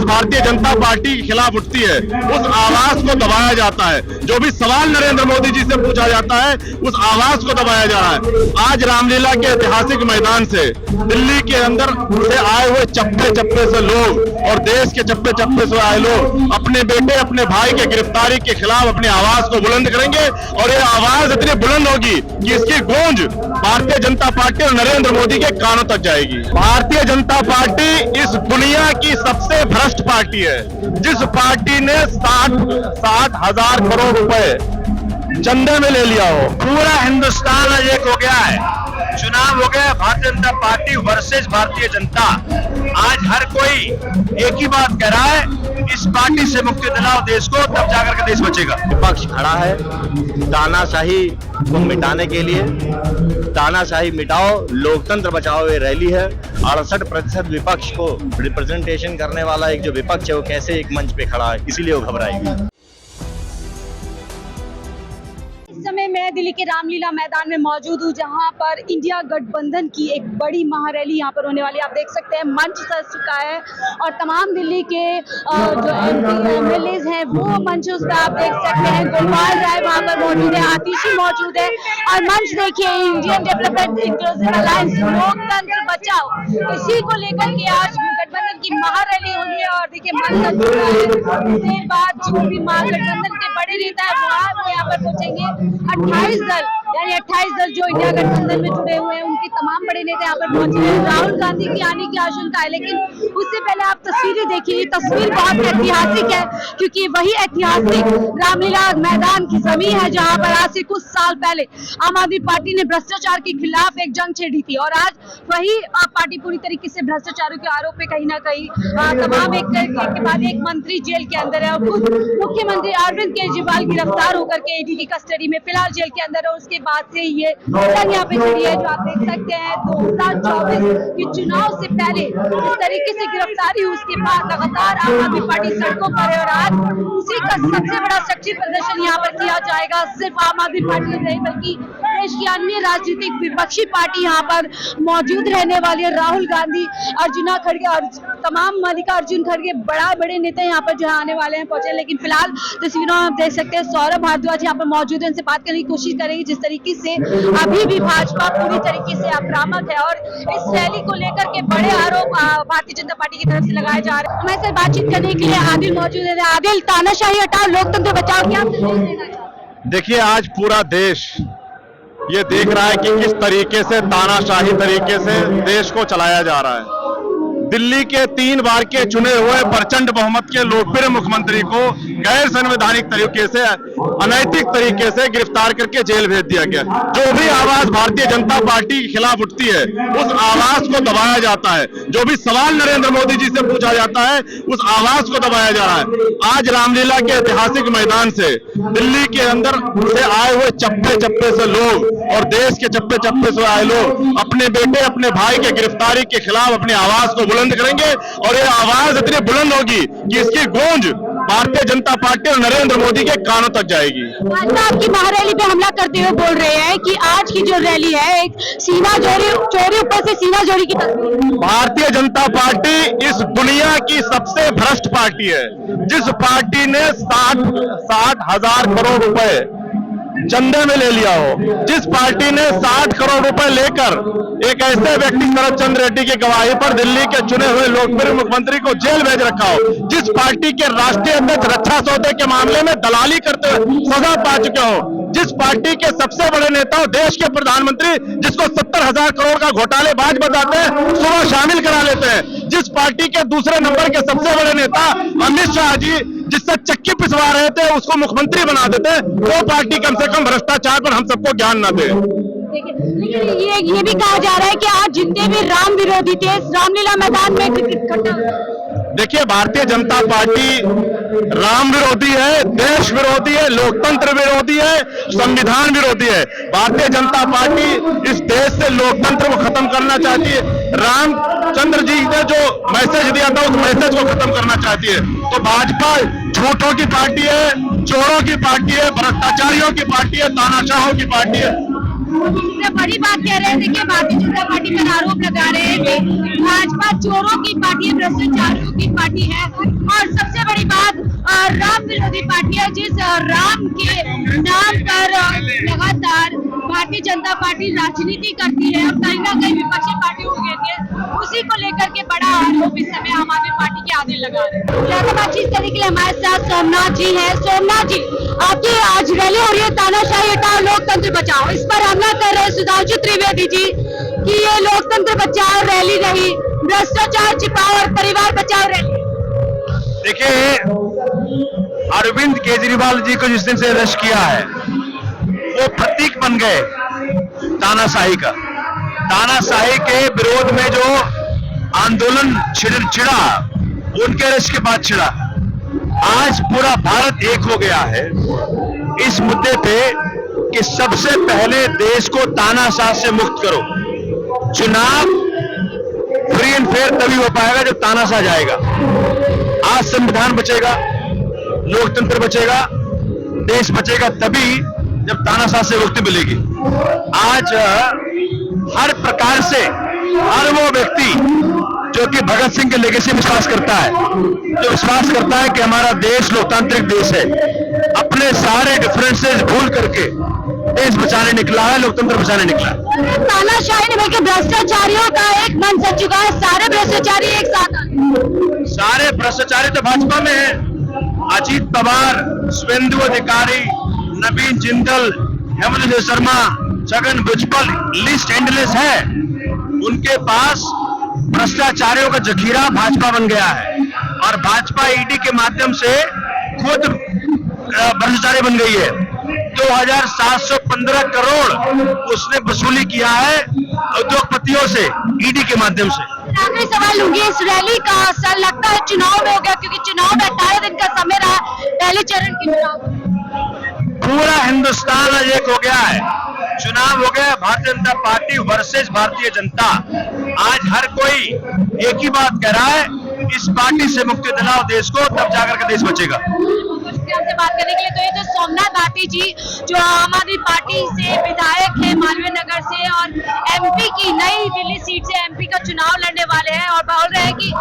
Bharatiya Janata party के खिलाफ उठती है उस आवाज को दबाया जाता है। जो भी सवाल नरेंद्र मोदी जी से पूछा जाता है उस आवाज को दबाया जा रहा है। आज रामलीला के ऐतिहासिक मैदान से दिल्ली के अंदर से आए हुए चप्पे चप्पे से लोग और देश के चप्पे चप्पे से आए लोग अपने बेटे अपने भाई के गिरफ्तारी के खिलाफ अपनी आवाज को बुलंद करेंगे और ये आवाज इतनी बुलंद होगी कि इसकी गूंज भारतीय जनता पार्टी और नरेंद्र मोदी के कानों तक जाएगी। भारतीय जनता पार्टी इस दुनिया की सबसे भ्रष्ट पार्टी है, जिस पार्टी ने 60,000 करोड़ रुपए चंदे में ले लिया हो। पूरा हिंदुस्तान आज एक हो गया है, चुनाव हो गया भारतीय जनता पार्टी वर्सेस भारतीय जनता। आज हर कोई एक ही बात कह रहा है, इस पार्टी से मुक्ति दिलाओ देश को, तब जाकर के देश बचेगा। विपक्ष खड़ा है तानाशाही को मिटाने के लिए। तानाशाही मिटाओ लोकतंत्र बचाओ ये रैली है। 68% विपक्ष को रिप्रेजेंटेशन करने वाला एक जो विपक्ष है वो कैसे एक मंच पे खड़ा है, इसीलिए वो घबराएगी। समय मैं दिल्ली के रामलीला मैदान में मौजूद हूँ, जहाँ पर इंडिया गठबंधन की एक बड़ी महारैली यहाँ पर होने वाली है। आप देख सकते हैं मंच सज चुका है और तमाम दिल्ली के जो एमएलए हैं वो मंच उस पर आप देख सकते हैं। गोपाल राय वहाँ पर मौजूद है, आतिशी मौजूद है और मंच देखिए इंडियन डेवलपमेंट इंक्लूसिव अलायंस लोकतंत्र बचाओ, इसी को लेकर के आज गठबंधन की महारैली होनी है। और देखिए मंच सज चुका है, देर बाद जो भी महागठबंधन के बड़े नेता है वो यहाँ पर पहुंचेंगे। 28 दल यानी 28 दल जो इंडिया गठबंधन में जुड़े हुए हैं उनके तमाम बड़े नेता यहाँ पर पहुंचे हैं। राहुल गांधी की आने की आशंका है, लेकिन उससे पहले आप तस्वीरें देखिए। ये तस्वीर बहुत ऐतिहासिक है क्योंकि वही ऐतिहासिक रामलीला मैदान की जमीन है जहां पर आज से कुछ साल पहले आम आदमी पार्टी ने भ्रष्टाचार के खिलाफ एक जंग छेड़ी थी और आज वही पार्टी पूरी तरीके से भ्रष्टाचारों के आरोप पे कहीं ना कहीं तमाम एक के बाद एक मंत्री जेल के अंदर है और खुद मुख्यमंत्री अरविंद केजरीवाल गिरफ्तार होकर के ईडी की कस्टडी में फिलहाल जेल के अंदर है। उसके बाद से ये जंग यहाँ पे छड़ी है जो आप देख सकते हैं। 2024 के चुनाव से पहले इस तरीके से गिरफ्तारी हुई, उसके बाद लगातार आम आदमी पार्टी सड़कों पर है और आज उसी का सबसे बड़ा शक्ति प्रदर्शन यहाँ पर किया जाएगा। सिर्फ आम आदमी पार्टी नहीं बल्कि देश की अन्य राजनीतिक विपक्षी पार्टी यहाँ पर मौजूद रहने वाली है। राहुल गांधी, अर्जुना खड़गे और तमाम मल्लिकार्जुन खड़गे बड़े नेता यहाँ पर जो आने वाले हैं पहुंचे। लेकिन फिलहाल तस्वीरों में आप देख सकते हैं सौरभ भारद्वाज यहाँ पर मौजूद है, उनसे बात करने की कोशिश करेंगे। जिस तरीके से अभी भी भाजपा पूरी तरीके से आक्रामक है और इस रैली को लेकर के बड़े आरोप भारतीय जनता पार्टी की तरफ से लगाए जा रहे हैं। हमारे साथ बातचीत करने के लिए आदिल मौजूद है। आदिल, तानाशाही हटाओ लोकतंत्र बचाओ, क्या देखिए आज पूरा देश ये देख रहा है कि किस तरीके से तानाशाही तरीके से देश को चलाया जा रहा है। दिल्ली के 3 बार के चुने हुए प्रचंड बहुमत के लोकप्रिय मुख्यमंत्री को गैर संवैधानिक तरीके से अनैतिक तरीके से गिरफ्तार करके जेल भेज दिया गया। जो भी आवाज भारतीय जनता पार्टी के खिलाफ उठती है उस आवाज को दबाया जाता है। जो भी सवाल नरेंद्र मोदी जी से पूछा जाता है उस आवाज को दबाया जा रहा है। आज रामलीला के ऐतिहासिक मैदान से दिल्ली के अंदर से आए हुए चप्पे चप्पे से लोग और देश के चप्पे चप्पे से आए लोग अपने बेटे अपने भाई के गिरफ्तारी के खिलाफ अपनी आवाज को बुलंद करेंगे और ये आवाज इतनी बुलंद होगी कि इसकी गूंज भारतीय जनता पार्टी और नरेंद्र मोदी के कानों तक जाएगी। भाजपा आपकी महारैली पे हमला करते हुए बोल रहे हैं कि आज की जो रैली है एक सीना चोरी ऊपर से सीना चोरी की तस्वीर। भारतीय जनता पार्टी इस दुनिया की सबसे भ्रष्ट पार्टी है, जिस पार्टी ने 60,000 करोड़ रुपए चंदे में ले लिया हो, जिस पार्टी ने 60 करोड़ रुपए लेकर एक ऐसे व्यक्ति शरद चंद्र रेड्डी की गवाही पर दिल्ली के चुने हुए लोकप्रिय मुख्यमंत्री को जेल भेज रखा हो, जिस पार्टी के राष्ट्रीय अध्यक्ष रक्षा सौदे के मामले में दलाली करते हुए सजा पा चुके हो, जिस पार्टी के सबसे बड़े नेता हो देश के प्रधानमंत्री जिसको 70,000 करोड़ का घोटालेबाज बताते हैं सुबह शामिल करा लेते हैं, जिस पार्टी के दूसरे नंबर के सबसे बड़े नेता अमित शाह जी जिससे चक्की पिसवा रहे थे उसको मुख्यमंत्री बना देते हैं, वो पार्टी कम से कम भ्रष्टाचार पर हम सबको ज्ञान न दे। लेकिन ये भी कहा जा रहा है कि आज जितने भी राम विरोधी थे रामलीला मैदान में इकट्ठा। देखिए भारतीय जनता पार्टी राम विरोधी है, देश विरोधी है, लोकतंत्र विरोधी है, संविधान विरोधी है। भारतीय जनता पार्टी इस देश से लोकतंत्र को खत्म करना चाहती है। रामचंद्र जी ने जो मैसेज दिया था उस मैसेज को खत्म करना चाहती है। तो भाजपा झूठों की पार्टी है, चोरों की पार्टी है, भ्रष्टाचारियों की पार्टी है, तानाशाहों की पार्टी है। सबसे बड़ी बात कह रहे हैं, देखिए भारतीय जनता पार्टी पर आरोप लगा रहे हैं कि भाजपा चोरों की पार्टी है, भ्रष्टाचारियों की पार्टी है, और सबसे बड़ी बात राम विरोधी पार्टी है, जिस राम के नाम पर लगातार भारतीय जनता पार्टी राजनीति करती है और कहीं ना कहीं विपक्षी पार्टियों को घेरती है। उसी को लेकर के बड़ा आरोप इस समय आम आदमी पार्टी के आगे लगा रहे हैं। ज्यादा बातचीत करने के लिए हमारे साथ सोमनाथ जी हैं। सोमनाथ जी, आपकी आज रैली हो रही है तानाशाही हटाओ लोकतंत्र बचाओ, इस पर हमला कर रहे हैं सुधांशु त्रिवेदी जी कि ये लोकतंत्र बचाओ रैली नहीं, भ्रष्टाचार छिपाओ और परिवार बचाओ रैली। देखिए, अरविंद केजरीवाल जी को जिस दिन से अरेस्ट किया है वो प्रतीक बन गए तानाशाही का। तानाशाही के विरोध में जो आंदोलन छिड़ा उनके अरेस्ट के बाद छिड़ा। आज पूरा भारत एक हो गया है इस मुद्दे पे कि सबसे पहले देश को तानाशाह से मुक्त करो। चुनाव फ्री एंड फेयर तभी हो पाएगा जब तानाशाह जाएगा। आज संविधान बचेगा, लोकतंत्र बचेगा, देश बचेगा तभी जब तानाशाह से मुक्ति मिलेगी। आज हर प्रकार से हर वो व्यक्ति जो कि भगत सिंह के लेगेसी में विश्वास करता है, जो विश्वास करता है कि हमारा देश लोकतांत्रिक देश है, अपने सारे डिफरेंसेस भूल करके देश बचाने निकला है, लोकतंत्र बचाने निकला है। तानाशाही ने बल्कि भ्रष्टाचारियों का एक मंच सज चुका है, सारे भ्रष्टाचारी एक साथ सारे भ्रष्टाचारी तो भाजपा में है। अजीत पवार, शुभेंदु अधिकारी, नवीन जिंदल, हेमंत शर्मा, छगन भुजबल, लिस्ट एंडलेस है। उनके पास भ्रष्टाचारियों का जखीरा भाजपा बन गया है और भाजपा ईडी के माध्यम से खुद भ्रष्टाचारी बन गई है। 2715 करोड़ उसने वसूली किया है उद्योगपतियों से ईडी के माध्यम से। आखिरी सवाल लूंगी, इस रैली का असर लगता है चुनाव में हो गया, क्योंकि चुनाव में 18 दिन का समय रहा पहले चरण के चुनाव। पूरा हिंदुस्तान आज एक हो गया है, चुनाव हो गया। Bharatiya Janata party versus Bharatiya Janata. आज हर कोई एक ही बात कह रहा है, इस पार्टी से मुक्ति दिलाओ देश को, तब जाकर के देश बचेगा। हमसे बात करने के लिए तो ये जो सोमनाथ भाटी जी जो आम आदमी पार्टी से विधायक है मालवीय नगर से और एमपी की नई दिल्ली सीट से एमपी का चुनाव लड़ने वाले हैं, और बोल रहे हैं कि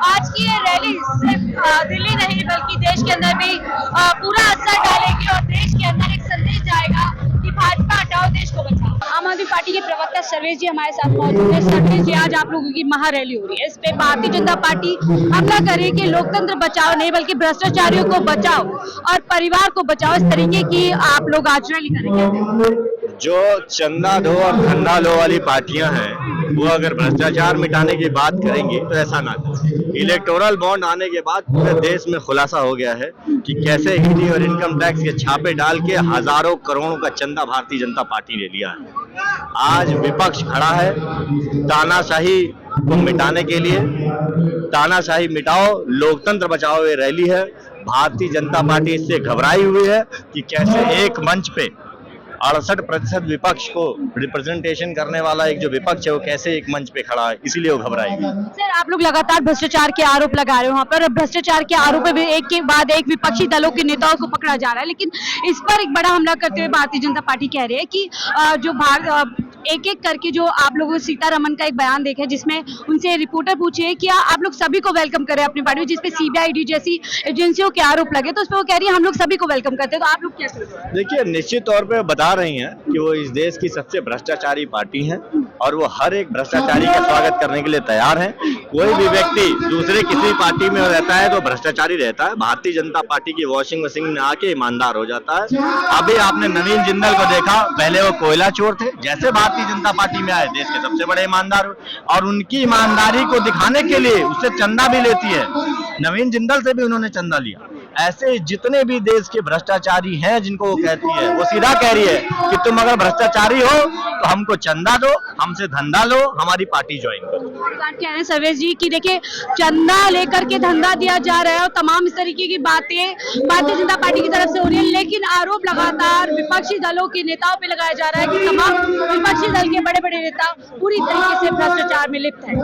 आज की ये रैली सिर्फ दिल्ली नहीं बल्कि देश के अंदर भी पूरा असर डालेगी और देश के अंदर एक संदेश जाएगा कि भाजपा हटाओ देश को बचाओ। आम आदमी पार्टी के प्रवक्ता सर्वेश जी हमारे साथ मौजूद है। सर्वेश जी, आज आप लोगों की महारैली हो रही है, इस पे भारतीय जनता पार्टी हमला करे कि लोकतंत्र बचाओ नहीं बल्कि भ्रष्टाचारियों को बचाओ और परिवार को बचाओ, इस तरीके की आप लोग आज रैली करेंगे। जो चंदा दो और धंधा लो वाली पार्टियां हैं वो अगर भ्रष्टाचार मिटाने की बात करेंगी तो ऐसा ना करें। इलेक्टोरल बॉन्ड आने के बाद पूरे देश में खुलासा हो गया है कि कैसे ईडी और इनकम टैक्स के छापे डाल के हजारों करोड़ों का चंदा भारतीय जनता पार्टी ने लिया है। आज विपक्ष खड़ा है तानाशाही को मिटाने के लिए। तानाशाही मिटाओ लोकतंत्र बचाओ ये रैली है। भारतीय जनता पार्टी इससे घबराई हुई है कि कैसे एक मंच पे 68% विपक्ष को रिप्रेजेंटेशन करने वाला एक जो विपक्ष है वो कैसे एक मंच पे खड़ा है, इसीलिए वो घबराई हुई है। सर, आप लोग लगातार भ्रष्टाचार के आरोप लगा रहे हो, वहाँ पर भ्रष्टाचार के आरोप में एक के बाद एक विपक्षी दलों के नेताओं को पकड़ा जा रहा है, लेकिन इस पर एक बड़ा हमला करते हुए भारतीय जनता पार्टी कह रही है कि जो एक एक करके जो आप लोगों सीतारमन का एक बयान देखा जिसमें उनसे रिपोर्टर पूछे कि आप लोग सभी को वेलकम करें अपनी पार्टी में, जिसपे सीबीआई ईडी जैसी एजेंसियों के आरोप लगे, तो उस पर वो कह रही है हम लोग सभी को वेलकम करते हैं, तो आप लोग क्या करें? देखिए, निश्चित तौर पे बता रही हैं कि वो इस देश की सबसे भ्रष्टाचारी पार्टी है और वो हर एक भ्रष्टाचारी का स्वागत करने के लिए तैयार है। कोई भी व्यक्ति दूसरे किसी पार्टी में रहता है तो भ्रष्टाचारी रहता है। भारतीय जनता पार्टी की वॉशिंग मशीन में आके ईमानदार हो जाता है। अभी आपने नवीन जिंदल को देखा, पहले वो कोयला चोर थे, जैसे भारतीय जनता पार्टी में आए देश के सबसे बड़े ईमानदार और उनकी ईमानदारी को दिखाने के लिए उससे चंदा भी लेती है। नवीन जिंदल से भी उन्होंने चंदा लिया। ऐसे जितने भी देश के भ्रष्टाचारी हैं जिनको वो कहती है, वो सीधा कह रही है कि तुम अगर भ्रष्टाचारी हो तो हमको चंदा दो, हमसे धंधा लो, हमारी पार्टी ज्वाइन करो। बात क्या है सर्वेश जी कि देखिए चंदा लेकर के धंधा दिया जा रहा है और तमाम इस तरीके की बातें भारतीय जनता पार्टी की तरफ से हो रही है, लेकिन आरोप लगातार विपक्षी दलों के नेताओं पे लगाया जा रहा है कि तमाम विपक्षी दल के बड़े बड़े नेता पूरी तरीके से भ्रष्टाचार में लिप्त है।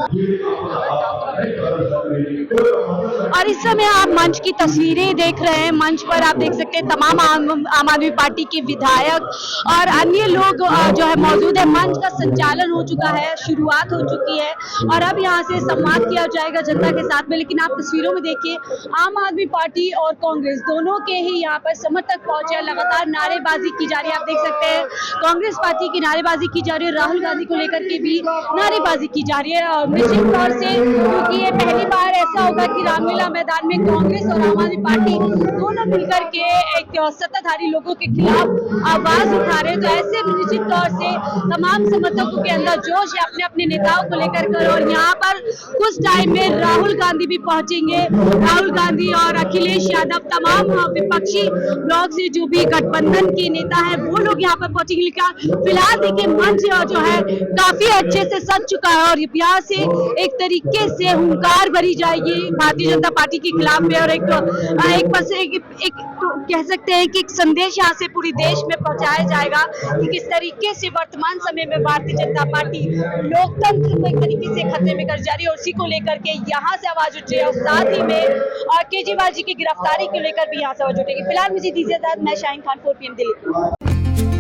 और इस समय आप मंच की तस्वीरें देख रहे हैं। मंच पर आप देख सकते हैं तमाम आम आदमी पार्टी के विधायक और अन्य लोग जो है मौजूद है। मंच का संचालन हो चुका है, शुरुआत हो चुकी है और अब यहाँ से संवाद किया जाएगा जनता के साथ में। लेकिन आप तस्वीरों में देखिए, आम आदमी पार्टी और कांग्रेस दोनों के ही यहाँ पर समर्थक पहुंचे, लगातार नारेबाजी की जा रही है। आप देख सकते हैं कांग्रेस पार्टी की नारेबाजी की जा रही है, राहुल गांधी को लेकर के भी नारेबाजी की जा रही है। और निश्चित तौर से क्योंकि ये पहली बार ऐसा होगा कि रामलीला मैदान में कांग्रेस और आम आदमी पार्टी दोनों मिलकर के एक सत्ताधारी लोगों के खिलाफ आवाज उठा रहे हैं, तो ऐसे में निश्चित तौर से तमाम समर्थकों के अंदर जोश है अपने अपने नेताओं को लेकर कर। और यहाँ पर कुछ टाइम में राहुल गांधी भी पहुंचेंगे। राहुल गांधी और अखिलेश यादव, तमाम विपक्षी ब्लॉक से जो भी गठबंधन के नेता हैं वो लोग यहाँ पर पहुंचेंगे। लेकिन फिलहाल देखिए मंच जो है काफी अच्छे से सज चुका है और यहाँ से एक तरीके से हुंकार भरी जाएगी भारतीय जनता पार्टी के खिलाफ में। और एक कह सकते हैं कि एक संदेश यहाँ से पूरी देश में पहुंचाया जाएगा कि किस तरीके से वर्तमान समय में भारतीय जनता पार्टी लोकतंत्र को एक तरीके से खतरे में कर जा रही है। और उसी को लेकर के यहाँ से आवाज उठ रही है और साथ ही में केजरीवाल जी की गिरफ्तारी को लेकर भी यहाँ से आवाज उठेगी। फिलहाल मुझे दीजिए इजाजत, मैं शाहीन खान, 4 PM दिल्ली।